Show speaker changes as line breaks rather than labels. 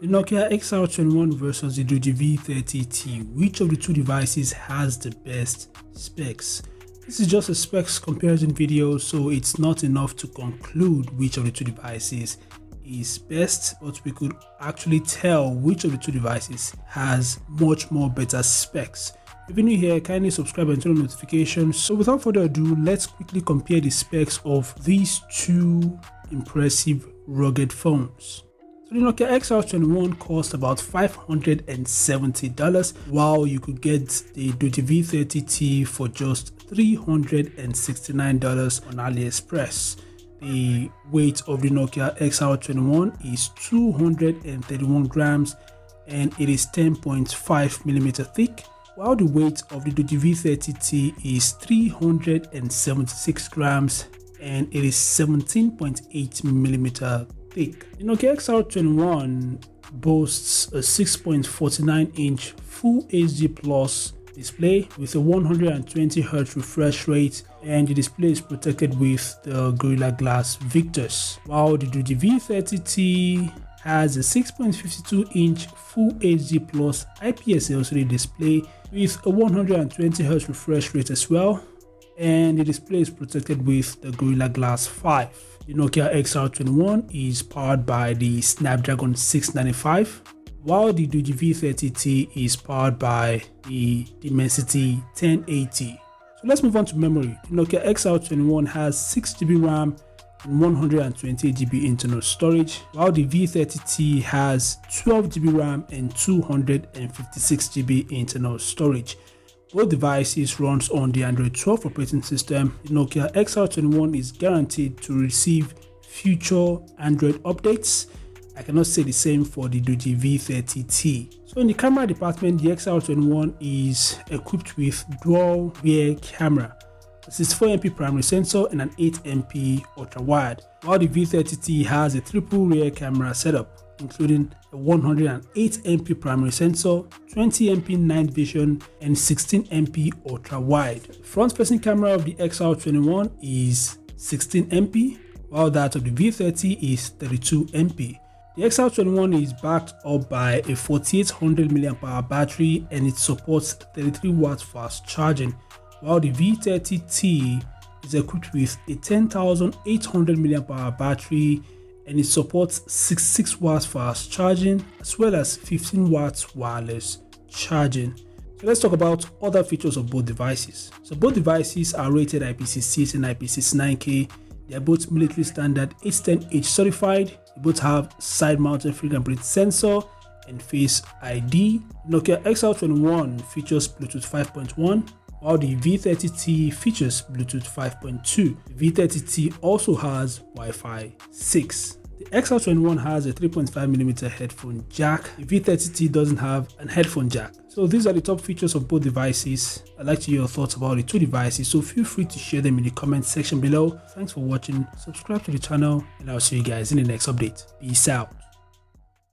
The Nokia XR21 versus the Doogee V30T. Which of the two devices has the best specs? This is just a specs comparison video, so it's not enough to conclude which of the two devices is best, but we could actually tell which of the two devices has much more better specs. If you're new here, kindly subscribe and turn on notifications. So without further ado, let's quickly compare the specs of these two impressive rugged phones. So the Nokia XR21 cost about $570, while you could get the Doogee V30T for just $369 on AliExpress. The weight of the Nokia XR21 is 231 grams and it is 10.5mm thick, while the weight of the Doogee V30T is 376 grams and it is 17.8mm thick. The Nokia XR21 boasts a 6.49-inch Full HD Plus display with a 120Hz refresh rate, and the display is protected with the Gorilla Glass Victus, while the Doogee V30T has a 6.52-inch Full HD Plus IPS LCD display with a 120Hz refresh rate as well, and the display is protected with the Gorilla Glass 5. The Nokia XR21 is powered by the Snapdragon 695, while the Doogee V30T is powered by the Dimensity 1080. So let's move on to memory. The Nokia XR21 has 6GB RAM and 128GB internal storage, while the V30T has 12GB RAM and 256GB internal storage. Both devices runs on the Android 12 operating system. The Nokia XR21 is guaranteed to receive future Android updates. I cannot say the same for the Doogee V30T. So in the camera department, the XR21 is equipped with dual rear camera, a 64MP primary sensor and an 8MP ultra wide, while the V30T has a triple rear camera setup, including a 108MP primary sensor, 20MP night vision, and 16MP ultra wide. The front-facing camera of the XR21 is 16MP, while that of the V30 is 32MP. The XR21 is backed up by a 4800mAh battery and it supports 33W fast charging, while the V30T is equipped with a 10800mAh battery and it supports 66W fast charging as well as 15W wireless charging. So let's talk about other features of both devices. So both devices are rated IPC6 and IPC9K. They are both military standard 810H certified. They both have side-mounted fingerprint sensor and Face ID. Nokia XR21 features Bluetooth 5.1, while the V30T features Bluetooth 5.2. The V30T also has Wi-Fi 6. The XR21 has a 3.5mm headphone jack. The V30T doesn't have an headphone jack. So these are the top features of both devices. I'd like to hear your thoughts about the two devices, so feel free to share them in the comment section below. Thanks for watching, subscribe to the channel, and I'll see you guys in the next update. Peace out.